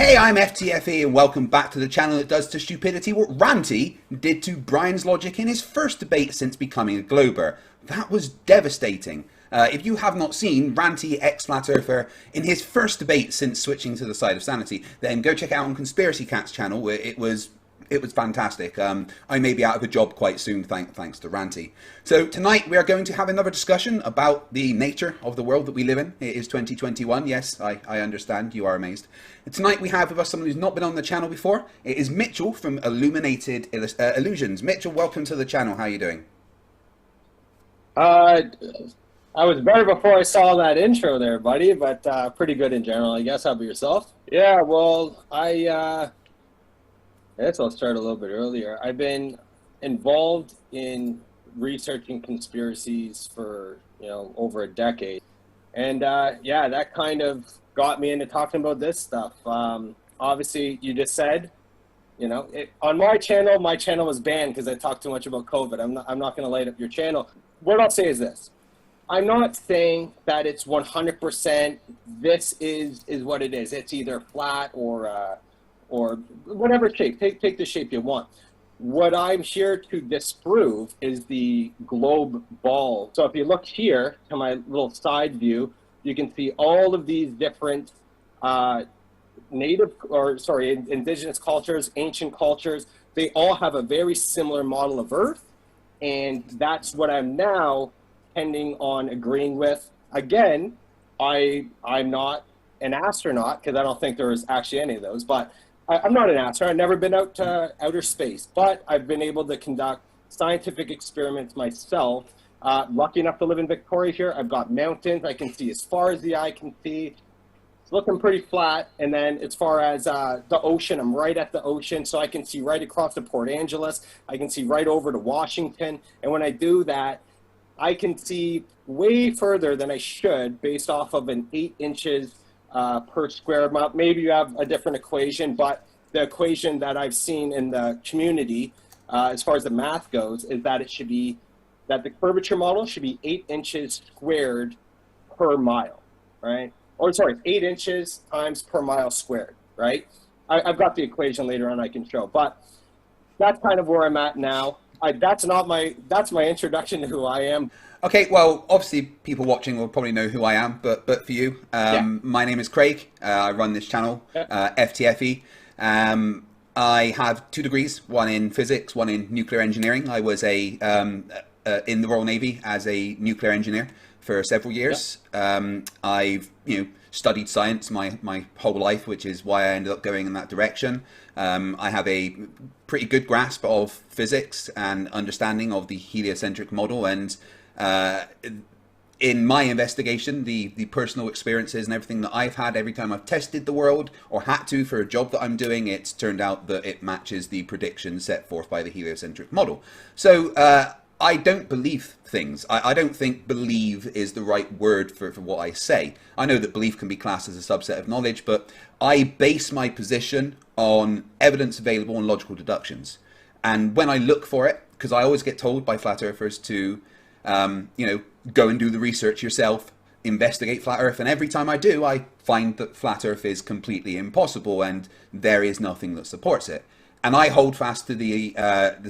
Hey, I'm FTFE and welcome back to the channel that does to stupidity what Ranty did to Brian's logic in his first debate since becoming a Glober. That was devastating. If you have not seen Ranty ex-Flat Earther in his first debate since switching to the side of sanity, then go check it out on Conspiracy Cat's channel. It was fantastic. I may be out of a job quite soon, thanks to Ranty. So tonight we are going to have another discussion about the nature of the world that we live in. It is 2021. Yes, I understand. You are amazed. And tonight we have with us someone who's not been on the channel before. It is Mitchell from Illuminated Illusions. Mitchell, welcome to the channel. How are you doing? I was better before I saw that intro there, buddy, but pretty good in general, I guess. How about yourself? Yeah, well, I guess I'll start a little bit earlier. I've been involved in researching conspiracies for, over a decade. And yeah, that kind of got me into talking about this stuff. Obviously, you just said, on my channel was banned because I talked too much about COVID. I'm not going to light up your channel. What I'll say is this. I'm not saying that it's 100%, this is what it is. It's either flat or whatever shape. Take the shape you want. What I'm here to disprove is the globe ball. So if you look here to my little side view, you can see all of these different indigenous cultures, ancient cultures. They all have a very similar model of Earth. And that's what I'm now tending on agreeing with. Again, I'm not an astronaut because I don't think there is actually any of those, but I'm not an astronaut. I've never been out to outer space, but I've been able to conduct scientific experiments myself. Lucky enough to live in Victoria here. I've got mountains. I can see as far as the eye can see. It's looking pretty flat. And then as far as the ocean, I'm right at the ocean, so I can see right across to Port Angeles. I can see right over to Washington. And when I do that, I can see way further than I should based off of an 8 inches per square mile. Maybe you have a different equation, but the equation that I've seen in the community, as far as the math goes, is that it should be, that the curvature model should be 8 inches squared per mile, right? Or sorry, 8 inches times per mile squared, right? I've got the equation later on I can show, but that's kind of where I'm at now. That's my introduction to who I am. Okay, well, obviously people watching will probably know who I am, but for you, My name is Craig. I run this channel, FTFE. I have 2 degrees, one in physics, one in nuclear engineering. I was in the Royal Navy as a nuclear engineer for several years. I've studied science my whole life, which is why I ended up going in that direction. I have a pretty good grasp of physics and understanding of the heliocentric model, and in my investigation, the personal experiences and everything that I've had every time I've tested the world or had to for a job that I'm doing, it's turned out that it matches the predictions set forth by the heliocentric model. So I don't believe things. I don't think believe is the right word for what I say. I know that belief can be classed as a subset of knowledge, but I base my position on evidence available and logical deductions. And when I look for it, because I always get told by flat earthers to, go and do the research yourself, investigate flat earth. And every time I do, I find that flat earth is completely impossible and there is nothing that supports it. And I hold fast to the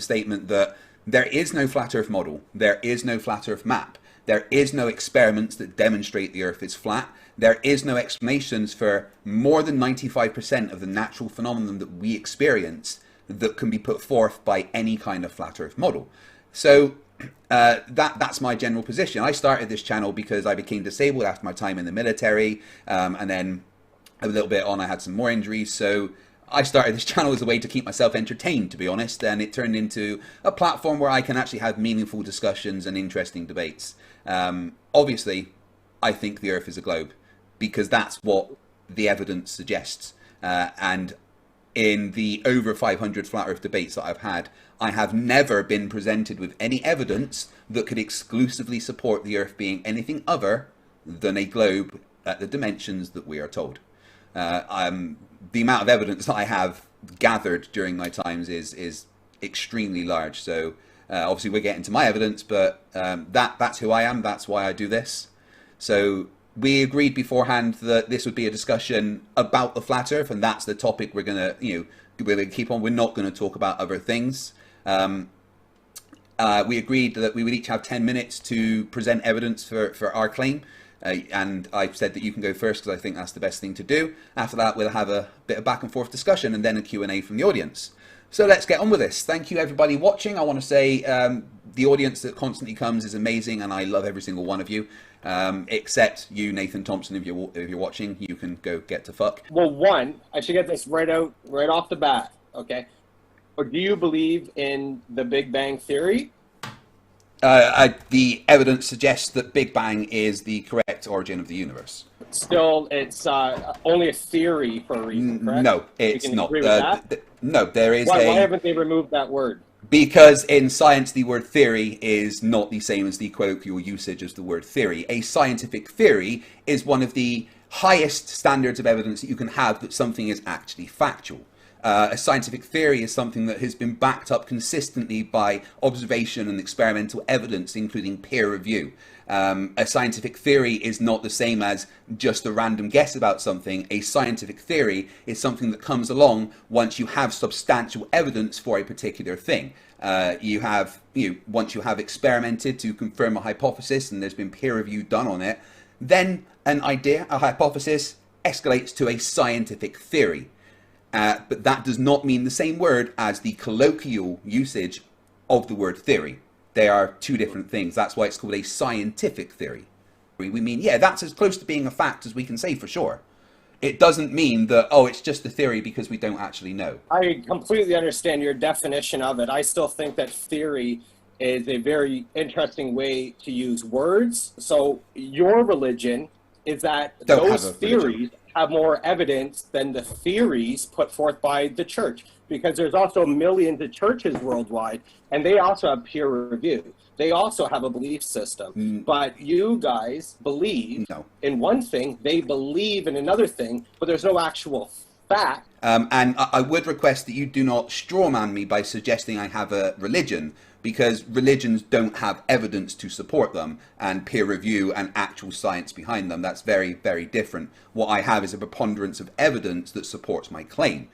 statement that there is no flat earth model. There is no flat earth map. There is no experiments that demonstrate the earth is flat. There is no explanations for more than 95% of the natural phenomenon that we experience that can be put forth by any kind of flat earth model. So that's my general position. I started this channel because I became disabled after my time in the military, and then a little bit on I had some more injuries. So I started this channel as a way to keep myself entertained, to be honest, and it turned into a platform where I can actually have meaningful discussions and interesting debates. Obviously, I think the Earth is a globe because that's what the evidence suggests. And in the over 500 flat Earth debates that I've had, I have never been presented with any evidence that could exclusively support the Earth being anything other than a globe at the dimensions that we are told. The amount of evidence that I have gathered during my times is extremely large. So obviously we're getting to my evidence, but that's who I am. That's why I do this. So we agreed beforehand that this would be a discussion about the flat Earth, and that's the topic we're gonna, we're gonna keep on. We're not going to talk about other things. We agreed that we would each have 10 minutes to present evidence for our claim. And I've said that you can go first because I think that's the best thing to do. After that, we'll have a bit of back and forth discussion and then a Q&A from the audience. So let's get on with this. Thank you, everybody watching. I want to say the audience that constantly comes is amazing, and I love every single one of you, except you, Nathan Thompson. If you're watching, you can go get to fuck. Well, one, I should get this right off the bat, okay? Or do you believe in the Big Bang Theory? The evidence suggests that Big Bang is the correct origin of the universe. Still, it's only a theory for a reason, correct? No, it's not. Agree with that? No, there is Why haven't they removed that word? Because in science, the word theory is not the same as the colloquial usage of the word theory. A scientific theory is one of the highest standards of evidence that you can have that something is actually factual. A scientific theory is something that has been backed up consistently by observation and experimental evidence, including peer review. A scientific theory is not the same as just a random guess about something. A scientific theory is something that comes along once you have substantial evidence for a particular thing. Once you have experimented to confirm a hypothesis and there's been peer review done on it, then an idea, a hypothesis, escalates to a scientific theory. But that does not mean the same word as the colloquial usage of the word theory. They are two different things. That's why it's called a scientific theory. We mean, yeah, that's as close to being a fact as we can say for sure. It doesn't mean that, oh, it's just a theory because we don't actually know. I completely understand your definition of it. I still think that theory is a very interesting way to use words. So your religion is that those theories have more evidence than the theories put forth by the church, because there's also millions of churches worldwide, and they also have peer review. They also have a belief system. But you guys believe in one thing, they believe in another thing, but there's no actual fact. And I would request that you do not strawman me by suggesting I have a religion, because religions don't have evidence to support them, and peer review and actual science behind them. That's very, very different. What I have is a preponderance of evidence that supports my claim.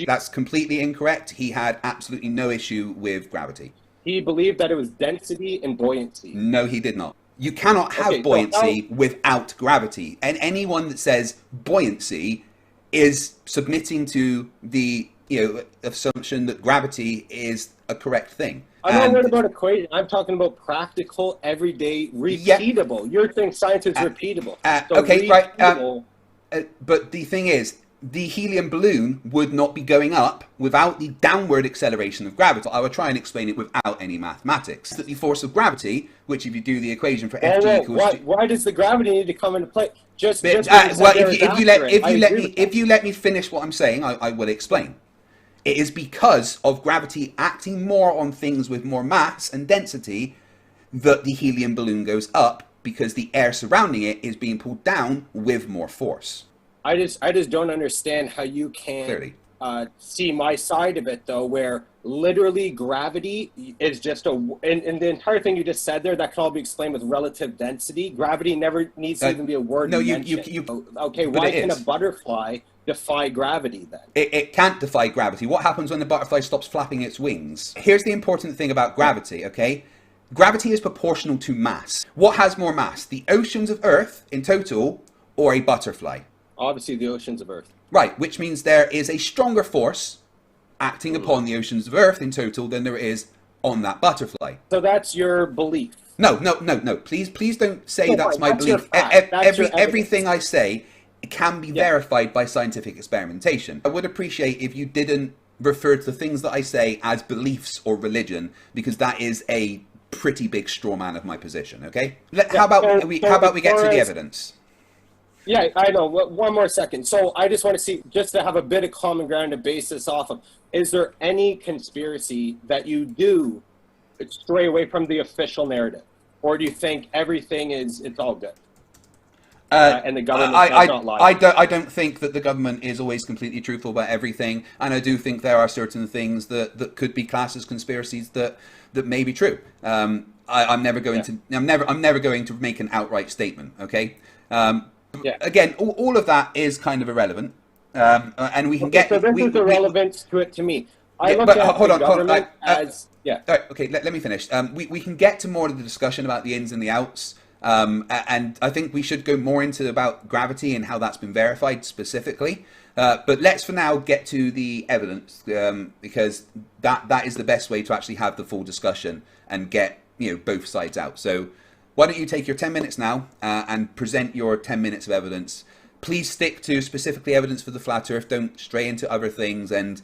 That's completely incorrect. He had absolutely no issue with gravity. He believed that it was density and buoyancy. No, he did not. You cannot have buoyancy without gravity. And anyone that says buoyancy is submitting to the assumption that gravity is a correct thing. I'm not worried about equation. I'm talking about practical, everyday, repeatable. Yeah. You're saying science is repeatable. Okay, repeatable. Right. But the thing is, the helium balloon would not be going up without the downward acceleration of gravity. I will try and explain it without any mathematics. That the force of gravity, which if you do the equation for Fg equals... Why does the gravity need to come into play? If you let me finish what I'm saying, I will explain. It is because of gravity acting more on things with more mass and density that the helium balloon goes up, because the air surrounding it is being pulled down with more force. I just don't understand how you can see my side of it, though, where literally gravity is just and the entire thing you just said there, that can all be explained with relative density. Gravity never needs to even be a word. Okay, why can a butterfly defy gravity then? It can't defy gravity. What happens when the butterfly stops flapping its wings? Here's the important thing about gravity, okay? Gravity is proportional to mass. What has more mass? The oceans of Earth in total, or a butterfly? Obviously the oceans of Earth. Right, which means there is a stronger force acting upon the oceans of Earth in total than there is on that butterfly. So that's your belief? No. Please don't say that's my belief. Everything I say can be verified by scientific experimentation. I would appreciate if you didn't refer to the things that I say as beliefs or religion, because that is a pretty big straw man of my position, okay? How about we get to the evidence? Yeah, I know. One more second. So I just want to see, just to have a bit of common ground to base this off of, is there any conspiracy that you do stray away from the official narrative? Or do you think everything it's all good? And the government does not lie? I don't think that the government is always completely truthful about everything. And I do think there are certain things that could be classed as conspiracies that may be true. I'm never going to. I'm never going to make an outright statement. Okay. Yeah. Again, all of that is kind of irrelevant, and we can get. So this is the relevance to it to me. I Yeah, look but at hold the on. government as All right, okay, let me finish. We can get to more of the discussion about the ins and the outs, and I think we should go more into about gravity and how that's been verified specifically. But let's for now get to the evidence, because that is the best way to actually have the full discussion and get both sides out. So why don't you take your 10 minutes now and present your 10 minutes of evidence. Please stick to specifically evidence for the flat earth. Don't stray into other things, and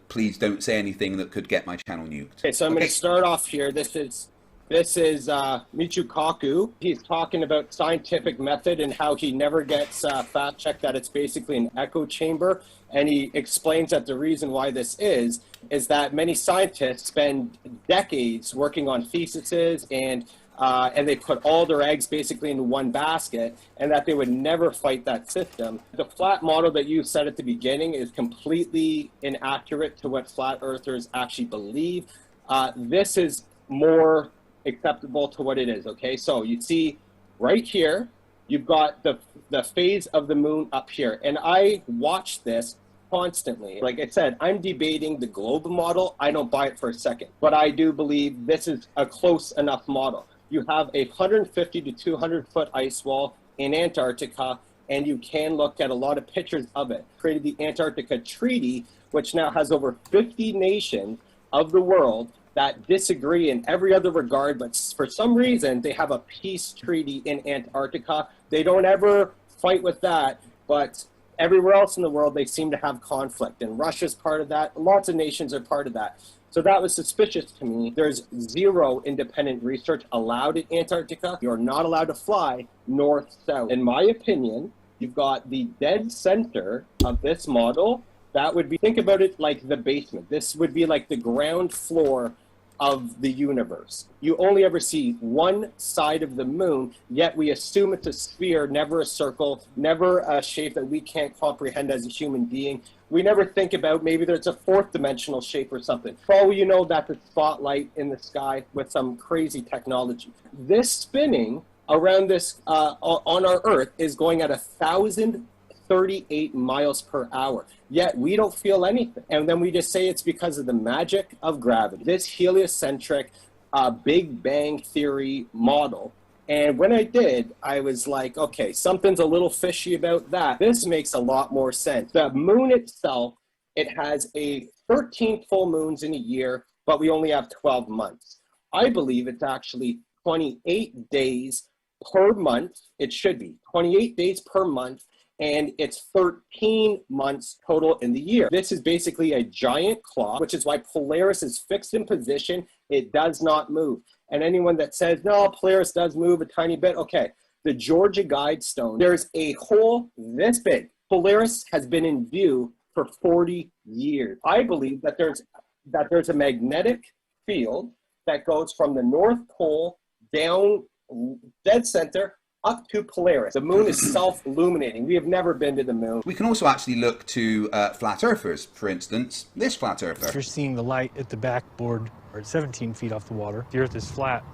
please don't say anything that could get my channel nuked. Okay, so I'm going to start off here. This is Michio Kaku. He's talking about scientific method and how he never gets fact checked that it's basically an echo chamber. And he explains that the reason why this is that many scientists spend decades working on theses and they put all their eggs basically in one basket, and that they would never fight that system. The flat model that you said at the beginning is completely inaccurate to what flat earthers actually believe. This is more acceptable to what it is, okay? So you see right here, you've got the phase of the moon up here, and I watch this constantly. Like I said, I'm debating the globe model. I don't buy it for a second, but I do believe this is a close enough model. You have a 150 to 200 foot ice wall in Antarctica, and you can look at a lot of pictures of it. Created the Antarctica Treaty, which now has over 50 nations of the world that disagree in every other regard, but for some reason they have a peace treaty in Antarctica. They don't ever fight with that, but everywhere else in the world they seem to have conflict, and Russia's part of that. Lots of nations are part of that. So that was suspicious to me. There's zero independent research allowed in Antarctica. You're not allowed to fly north-south. In my opinion, you've got the dead center of this model. That would be, think about it like the basement. This would be like the ground floor of the universe. You only ever see one side of the moon, yet we assume it's a sphere, never a circle, never a shape that we can't comprehend as a human being. We never think about maybe there's a fourth dimensional shape or something. For all you know, that's a spotlight in the sky with some crazy technology. This spinning around this on our Earth is going at 1,038 miles per hour. Yet we don't feel anything. And then we just say it's because of the magic of gravity. This heliocentric Big Bang Theory model. And when I did, I was like, okay, something's a little fishy about that. This makes a lot more sense. The moon itself, it has 13 full moons in a year, but we only have 12 months. I believe it's actually 28 days per month. It should be 28 days per month, and it's 13 months total in the year. This is basically a giant clock, which is why Polaris is fixed in position. It does not move. And anyone that says, no, Polaris does move a tiny bit, okay. The Georgia Guidestone, there's a hole this big. Polaris has been in view for 40 years. I believe that there's a magnetic field that goes from the North Pole down dead center up to Polaris. The moon is self-illuminating. We have never been to the moon. We can also actually look to flat earthers, for instance, this flat earther. If you're seeing the light at the backboard, or at 17 feet off the water, the Earth is flat.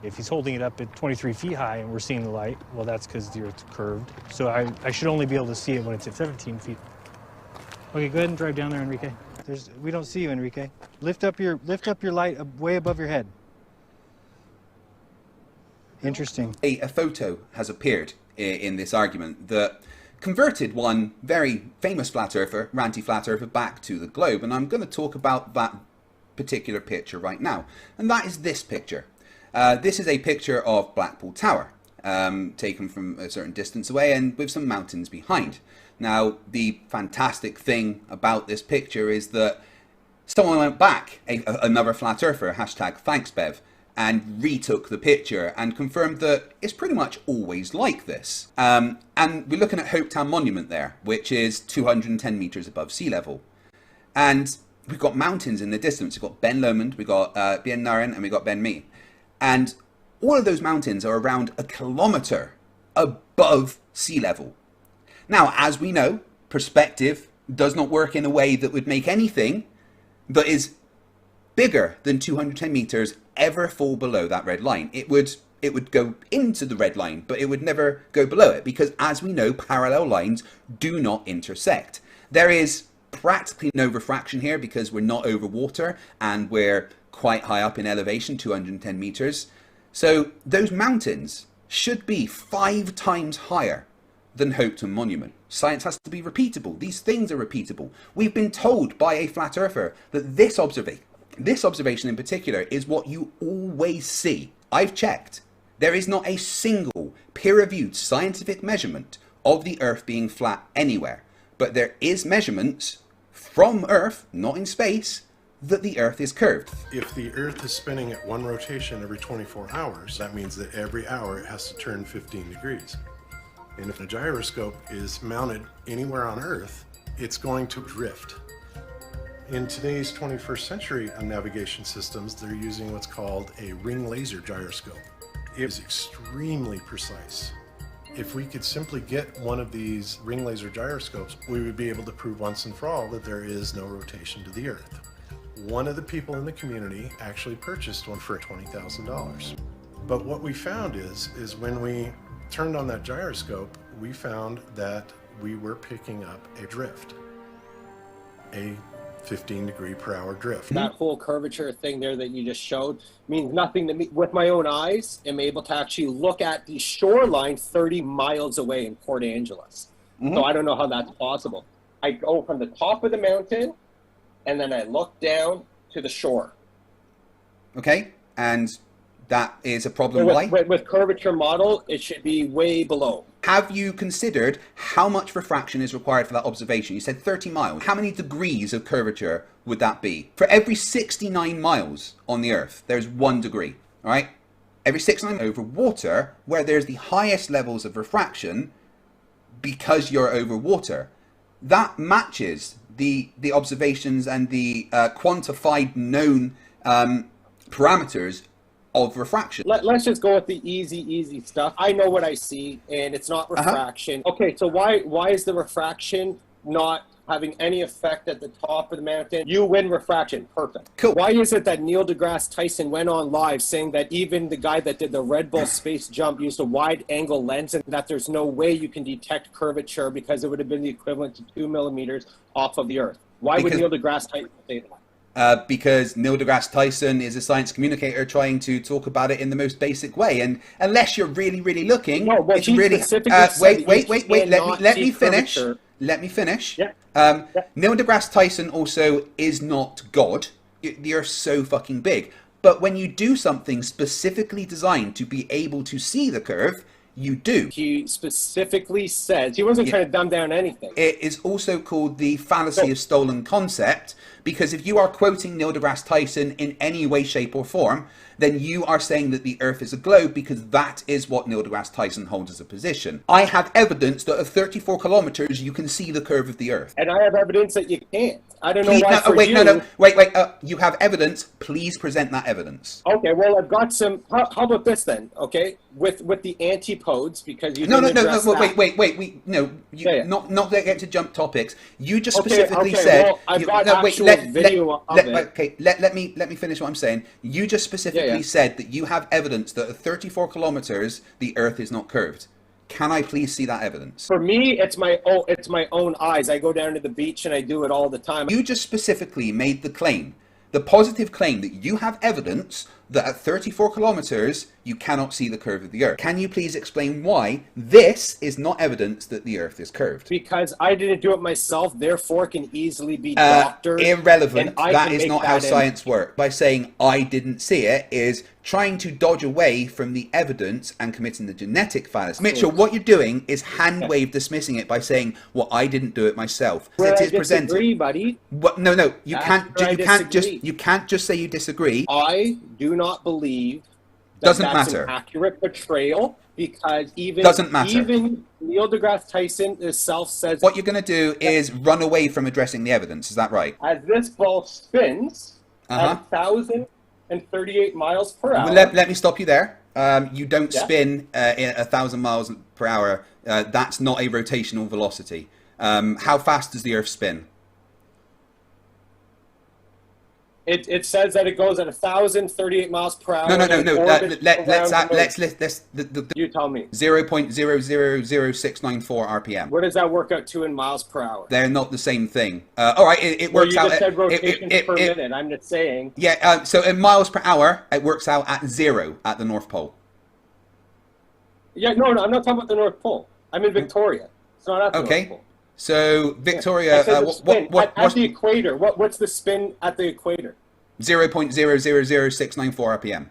If he's holding it up at 23 feet high and we're seeing the light, well, that's because the Earth's curved. So I should only be able to see it when it's at 17 feet. Okay, go ahead and drive down there, Enrique. We don't see you, Enrique. Lift up your light way above your head. Interesting. A photo has appeared in this argument that converted one very famous flat earther, ranty flat earther, back to the globe, and I'm going to talk about that particular picture right now, and that is this picture. This is a picture of Blackpool Tower, taken from a certain distance away and with some mountains behind. Now, the fantastic thing about this picture is that someone went back, another flat earther, hashtag thanksbev, and retook the picture and confirmed that it's pretty much always like this. And we're looking at Hopetown Monument there, which is 210 meters above sea level. And we've got mountains in the distance. We've got Ben Lomond, we've got Ben Naren, and we've got Ben Me. And all of those mountains are around a kilometer above sea level. Now, as we know, perspective does not work in a way that would make anything that is bigger than 210 meters ever fall below that red line. It would go into the red line, but it would never go below it, because as we know, parallel lines do not intersect. There is practically no refraction here because we're not over water and we're quite high up in elevation, 210 meters. So those mountains should be 5 times higher than Hopetoun Monument. Science has to be repeatable. These things are repeatable. We've been told by a flat earther that this observation in particular is what you always see. I've checked. There is not a single peer-reviewed scientific measurement of the Earth being flat anywhere. But there is measurements from Earth, not in space, that the Earth is curved. If the Earth is spinning at one rotation every 24 hours, that means that every hour it has to turn 15 degrees. And if a gyroscope is mounted anywhere on Earth, it's going to drift. In today's 21st century navigation systems, they're using what's called a ring laser gyroscope. It is extremely precise. If we could simply get one of these ring laser gyroscopes, we would be able to prove once and for all that there is no rotation to the Earth. One of the people in the community actually purchased one for $20,000. But what we found is when we turned on that gyroscope, we found that we were picking up a drift, a 15-degree-per-hour drift. That whole curvature thing there that you just showed means nothing to me. With my own eyes, I'm able to actually look at the shoreline 30 miles away in Port Angeles. So I don't know how that's possible. I go from the top of the mountain, and then I look down to the shore. Okay, and that is a problem. Why? With curvature model, it should be way below. Have you considered how much refraction is required for that observation? You said 30 miles. How many degrees of curvature would that be? For every 69 miles on the Earth, there's 1 degree, all right? Every 69 over water, where there's the highest levels of refraction, because you're over water, that matches the observations and the quantified known parameters of refraction. Let's just go with the easy stuff. I know what I see, and it's not refraction. Okay, so why is the refraction not having any effect at the top of the mountain? You win refraction. Perfect. Cool. Why is it that Neil deGrasse Tyson went on live saying that even the guy that did the Red Bull space jump used a wide-angle lens, and that there's no way you can detect curvature because it would have been the equivalent to 2 millimeters off of the Earth? Why would Neil deGrasse Tyson say that? Because Neil deGrasse Tyson is a science communicator trying to talk about it in the most basic way, and unless you're really looking, no, well, it's really wait. Let me finish. Let me finish. Yeah. Neil deGrasse Tyson also is not God. The Earth's so fucking big, but when you do something specifically designed to be able to see the curve, you do. He specifically says he wasn't trying to dumb down anything. It is also called the fallacy of stolen concept, because if you are quoting Neil deGrasse Tyson in any way, shape or form, then you are saying that the Earth is a globe, because that is what Neil deGrasse Tyson holds as a position. I have evidence that at 34 kilometers you can see the curve of the Earth. And I have evidence that you can't. I don't know why. You have evidence. Please present that evidence. Okay, well, I've got some. How about this then? Okay, with the antipodes, because you not to jump topics. You just specifically said. Well, I've got video of it. Okay, let me finish what I'm saying. You just specifically said that you have evidence that at 34 kilometers the Earth is not curved. Can I please see that evidence? For me, it's my own eyes. I go down to the beach and I do it all the time. You just specifically made the claim, the positive claim, that you have evidence that at 34 kilometers you cannot see the curve of the Earth. Can you please explain why this is not evidence that the Earth is curved? Because I didn't do it myself, therefore can easily be doctored. Irrelevant. That is not how science works. By saying I didn't see it is trying to dodge away from the evidence and committing the genetic fallacy. Mitchell, what you're doing is hand-wave dismissing it by saying, well, I didn't do it myself. It is presented. Buddy. What? No, you can't just say you disagree. I do not believe that's an accurate portrayal, because even Neil deGrasse Tyson himself says what you're going to do is run away from addressing the evidence. Is that right? As this ball spins at 1,038 miles per hour. Let me stop you there. You don't spin at 1,000 miles per hour. That's not a rotational velocity. How fast does the Earth spin? It says that it goes at 1,038 miles per hour. No. Let's You tell me. 0.0000694 RPM. What does that work out to in miles per hour? They're not the same thing. All right, it works you out. Just said rotations per minute. I'm just saying. Yeah. So in miles per hour, it works out at 0 at the North Pole. Yeah. No. I'm not talking about the North Pole. I'm in Victoria. It's not at the North Pole. So Victoria, at the equator. What's the spin at the equator? 0.0000694 RPM.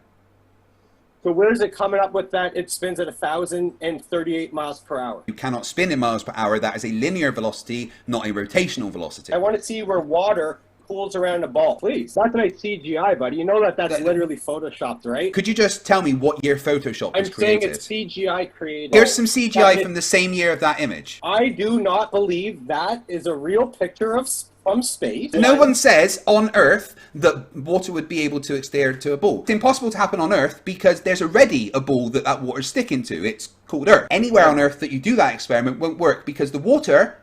So where is it coming up with that? It spins at 1,038 miles per hour. You cannot spin in miles per hour. That is a linear velocity, not a rotational velocity. I want to see where water pools around a ball. Please. That's like CGI, buddy. You know that's literally photoshopped, right? Could you just tell me what year Photoshop was created? I'm saying it's CGI created. Here's some CGI from the same year of that image. I do not believe that is a real picture from space. No one says on Earth that water would be able to adhere to a ball. It's impossible to happen on Earth because there's already a ball that water's sticking to. It's called Earth. Anywhere on Earth that you do that experiment won't work because the water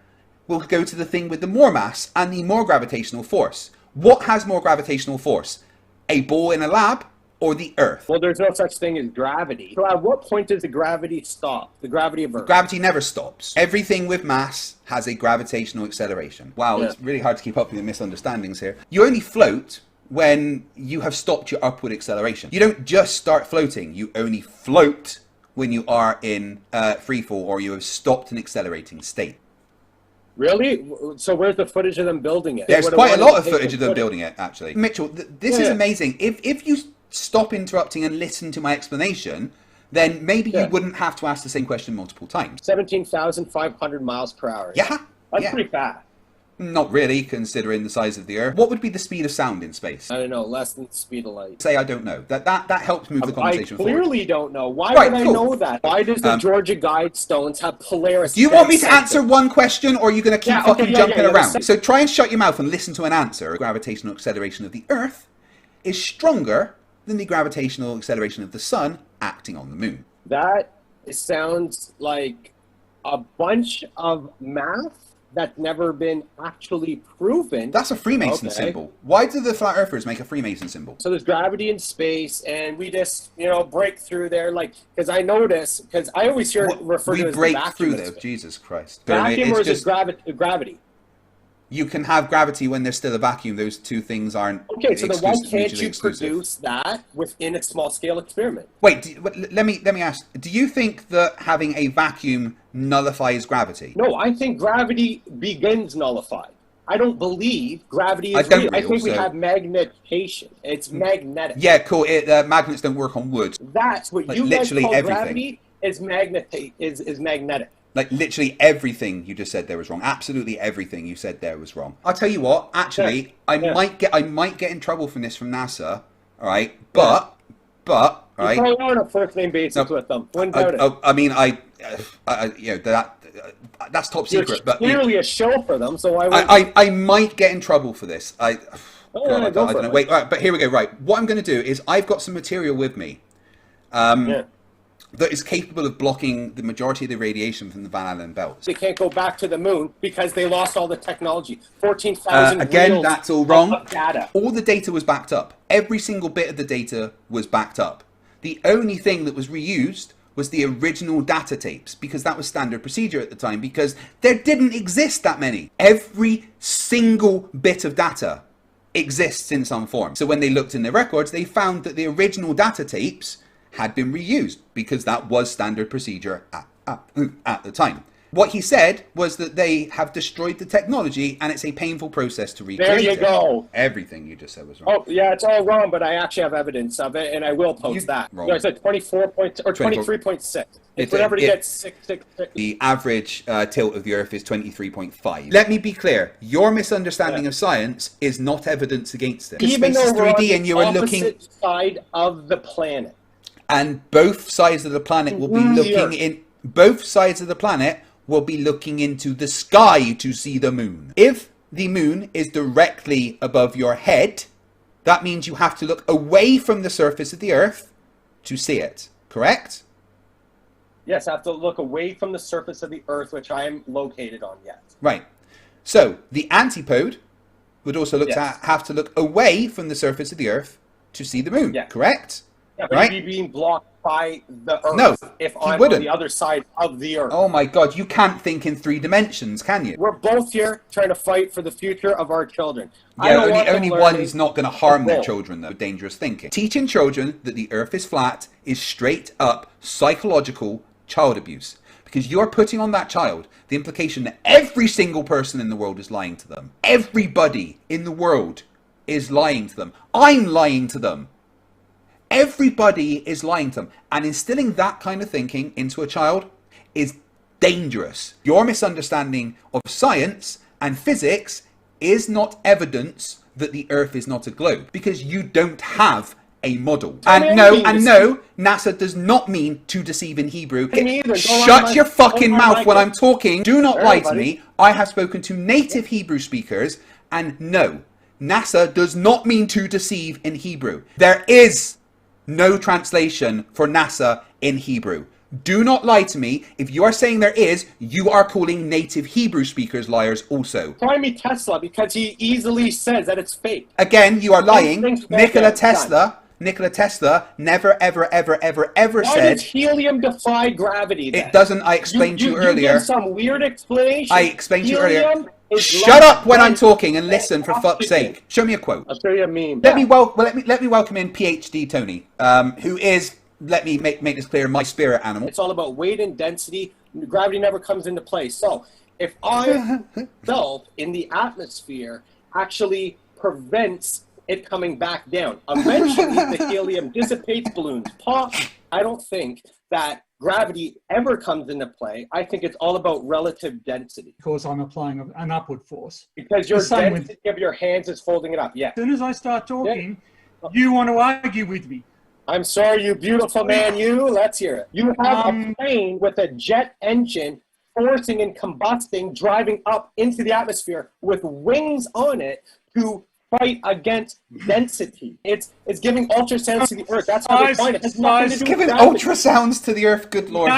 will go to the thing with the more mass and the more gravitational force. What has more gravitational force? A ball in a lab or the Earth? Well, there's no such thing as gravity. So at what point does the gravity stop? The gravity of Earth? Gravity never stops. Everything with mass has a gravitational acceleration. Wow, It's really hard to keep up with the misunderstandings here. You only float when you have stopped your upward acceleration. You don't just start floating. You only float when you are in free fall or you have stopped an accelerating state. Really? So where's the footage of them building it? There's quite a lot of footage of them building it, actually. Mitchell, this is amazing. If you stop interrupting and listen to my explanation, then maybe you wouldn't have to ask the same question multiple times. 17,500 miles per hour. Yeah. That's pretty fast. Not really, considering the size of the Earth. What would be the speed of sound in space? I don't know, less than the speed of light. Say I don't know. That helps move the conversation forward. I clearly don't know. Why would I know that? Why does the Georgia Guidestones have Polaris? Do you want me to answer one question, or are you going to keep jumping around? So try and shut your mouth and listen to an answer. Gravitational acceleration of the Earth is stronger than the gravitational acceleration of the Sun acting on the Moon. That sounds like a bunch of math that's never been actually proven. That's a Freemason symbol. Why do the flat earthers make a Freemason symbol? So there's gravity in space, and we just, break through there, because I notice, because I always hear it referred to as the vacuum. We break through there, Jesus Christ. Vacuum or is it gravity? You can have gravity when there's still a vacuum. Those two things aren't Okay, so then why can't you produce that within a small-scale experiment? Wait, let me ask. Do you think that having a vacuum nullifies gravity? No, I think gravity begins nullified. I don't believe gravity is real. I think we have magnetation. It's magnetic. Yeah, cool. Magnets don't work on wood. That's what you guys call gravity is magnetic. Like literally everything you just said there was wrong. Absolutely everything you said there was wrong. I'll tell you what. Actually, I might get in trouble from this from NASA. All right, but all right. You're probably on a first name basis with them. I mean, that's top secret. But clearly a show for them. So I might get in trouble for this. I don't know. Wait, all right, but here we go. Right, what I'm going to do is I've got some material with me. That is capable of blocking the majority of the radiation from the Van Allen belts. They can't go back to the moon because they lost all the technology. 14,000 again, that's all wrong. Of data. All the data was backed up. Every single bit of the data was backed up. The only thing that was reused was the original data tapes, because that was standard procedure at the time, because there didn't exist that many. Every single bit of data exists in some form. So when they looked in their records, they found that the original data tapes had been reused because that was standard procedure at the time. What he said was that they have destroyed the technology and it's a painful process to recreate it. There you go. Everything you just said was wrong. Oh, yeah, it's all wrong, but I actually have evidence of it, and I will post that. Wrong. I said 23.6. It's whatever to get 6. The average tilt of the Earth is 23.5. Let me be clear. Your misunderstanding of science is not evidence against it. Even though we're on and the opposite side of the planet. And both sides of the planet will be looking in. Both sides of the planet will be looking into the sky to see the moon. If the moon is directly above your head, that means you have to look away from the surface of the Earth to see it. Correct? Yes, I have to look away from the surface of the Earth, which I am located on. Yes. Right. So the antipode would also Yes. have to look away from the surface of the Earth to see the moon, Yeah. correct? Yeah, but Right? he'd be being blocked by the Earth No, if he I'm on wouldn't. the other side of the Earth. Oh my God, you can't think in 3 dimensions, can you? We're both here trying to fight for the future of our children. I Yeah, don't want them only learning one's not going to harm their both. children, though. Dangerous thinking. Teaching children that the Earth is flat is straight up psychological child abuse. Because you're putting on that child the implication that every single person in the world is lying to them. Everybody in the world is lying to them. I'm lying to them. Everybody is lying to them. And instilling that kind of thinking into a child is dangerous. Your misunderstanding of science and physics is not evidence that the Earth is not a globe, because you don't have a model. And no, NASA does not mean to deceive in Hebrew. Shut your fucking mouth when I'm talking. Do not lie to me. I have spoken to native Hebrew speakers, and no, NASA does not mean to deceive in Hebrew. There is no translation for NASA in Hebrew. Do not lie to me. If you are saying there is, you are calling native Hebrew speakers liars also. Try me Tesla, because he easily says that it's fake. Again, you are lying. Nikola Tesla never, ever Why said... does helium defy gravity then? It doesn't. I explained to you earlier. You give some weird explanation. I explained to you earlier. Shut up when I'm talking and listen, for fuck's sake. Show me a quote. I'll show you a meme. Let me welcome in PhD Tony, who is, let me make this clear, my spirit animal. It's all about weight and density. Gravity never comes into play. So if I felt in the atmosphere actually prevents it coming back down, eventually the helium dissipates, balloons pop. I don't think that gravity ever comes into play. I think it's all about relative density. Because I'm applying an upward force. Because your density of your hands is holding it up, yeah. As soon as I start talking, you want to argue with me. I'm sorry, you beautiful man, you. Let's hear it. You have a plane with a jet engine forcing and combusting, driving up into the atmosphere with wings on it to fight against density. It's giving ultrasounds to the Earth. That's how they find it. It's giving ultrasounds to the Earth. Good Lord.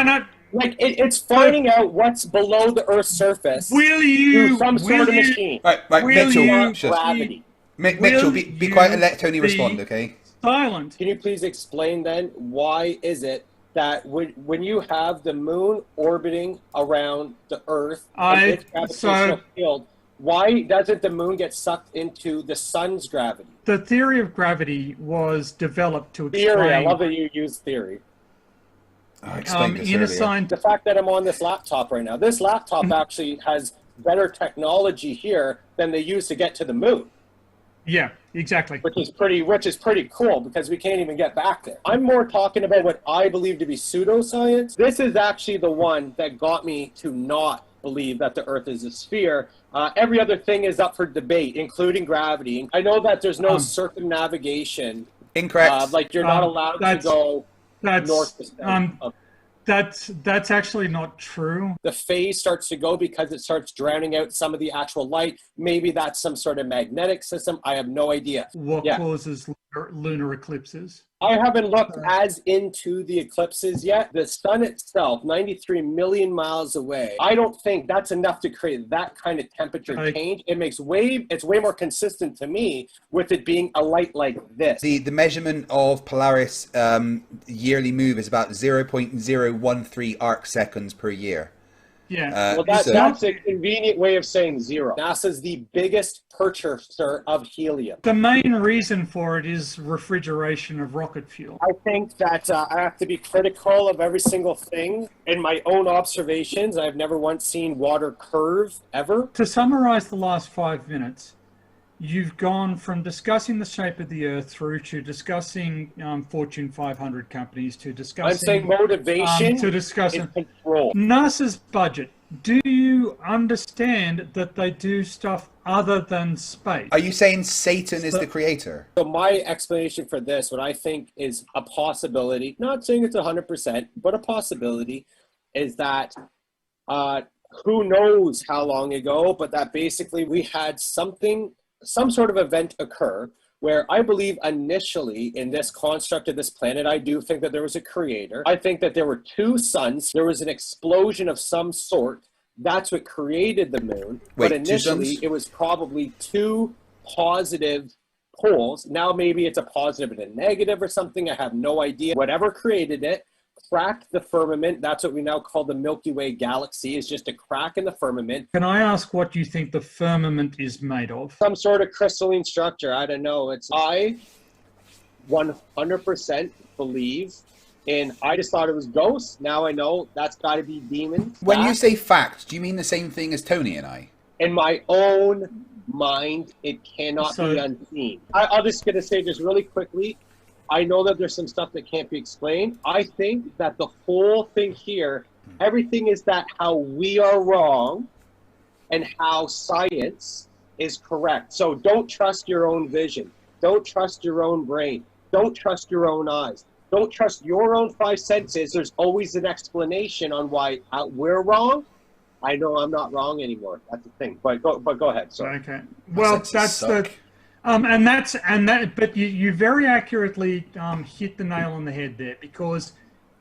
Like it's finding out what's below the Earth's surface. Will you? Through some sort of machine. Right, Mitchell. Gravity. Mitchell, be quiet and let Tony respond, okay? Silent. Can you please explain then why is it that when you have the moon orbiting around the Earth and its gravitational field, why doesn't the moon get sucked into the sun's gravity? The theory of gravity was developed to explain... Theory, I love that you use theory. I explained this earlier. The fact that I'm on this laptop right now, this laptop actually has better technology here than they use to get to the moon. Yeah, exactly. Which is pretty cool, because we can't even get back there. I'm more talking about what I believe to be pseudoscience. This is actually the one that got me to not believe that the Earth is a sphere. Every other thing is up for debate, including gravity. I know that there's no circumnavigation. Incorrect. Like you're not allowed to go north to south. That's actually not true. The phase starts to go because it starts drowning out some of the actual light. Maybe that's some sort of magnetic system. I have no idea. What causes lunar eclipses? I haven't looked as into the eclipses yet. The sun itself, 93 million miles away. I don't think that's enough to create that kind of temperature change. It's way more consistent to me with it being a light like this. The measurement of Polaris yearly move is about 0.013 arc seconds per year. Yeah. Well, that's a convenient way of saying zero. NASA's the biggest purchaser of helium. The main reason for it is refrigeration of rocket fuel. I think that I have to be critical of every single thing. In my own observations, I've never once seen water curve, ever. To summarize the last 5 minutes, you've gone from discussing the shape of the Earth through to discussing Fortune 500 companies to discussing... I'm saying motivation to discussing control. NASA's budget. Do you understand that they do stuff other than space? Are you saying Satan is the creator? So my explanation for this, what I think is a possibility, not saying it's 100%, but a possibility, is that who knows how long ago, but that basically we had some sort of event occur where I believe initially in this construct of this planet, I do think that there was a creator. I think that there were two suns. There was an explosion of some sort. That's what created the moon. Wait, but initially it was probably two positive poles. Now maybe it's a positive and a negative or something. I have no idea. Whatever created it, cracked the firmament. That's what we now call the Milky Way galaxy, is just a crack in the firmament. Can I ask what you think the firmament is made of? Some sort of crystalline structure. I don't know. I 100% believe, and I just thought it was ghosts. Now I know that's got to be demons. When you say fact, do you mean the same thing as Tony and I? In my own mind, it cannot be unseen. I'm just going to say this really quickly. I know that there's some stuff that can't be explained. I think that the whole thing here, everything is that how we are wrong and how science is correct. So don't trust your own vision. Don't trust your own brain. Don't trust your own eyes. Don't trust your own five senses. There's always an explanation on why we're wrong. I know I'm not wrong anymore. That's the thing. But go ahead. Sorry. Okay. Well, that's the... But you very accurately hit the nail on the head there, because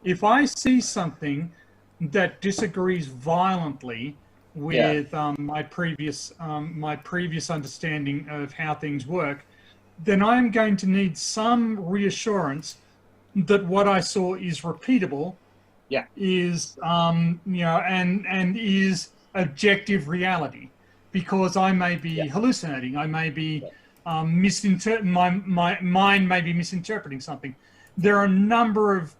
if I see something that disagrees violently with my previous understanding of how things work, then I'm going to need some reassurance that what I saw is repeatable, is and is objective reality, because I may be hallucinating, I may be my mind may be misinterpreting something. There are a number of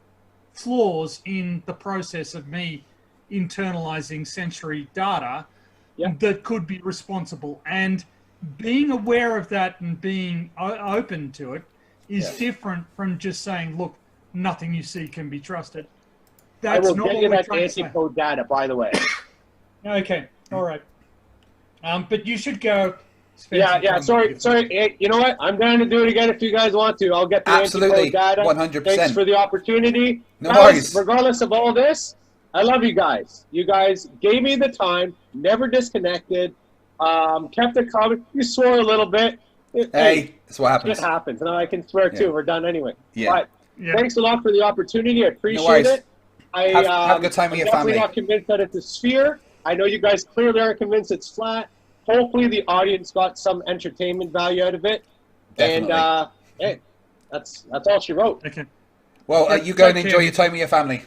flaws in the process of me internalizing sensory data that could be responsible, and being aware of that and being open to it is different from just saying, look, nothing you see can be trusted. That's I will not get what you we're that trying to say. anti-code data, by the way. Okay, all right. But you should go. Sorry. You know what? I'm going to do it again if you guys want to. I'll get the Absolutely. anti-code data. 100%. Thanks for the opportunity. No Guys, worries. regardless of all this, I love you guys. You guys gave me the time, never disconnected, kept it calm. You swore a little bit. Hey, that's what happens. It happens. And I can swear too. We're done anyway. Yeah. But thanks a lot for the opportunity. I appreciate it. Have a good time with your family. I'm definitely not convinced that it's a sphere. I know you guys clearly aren't convinced it's flat. Hopefully the audience got some entertainment value out of it. Definitely. And hey, that's all she wrote. Okay. Well, you go and enjoy your time with your family.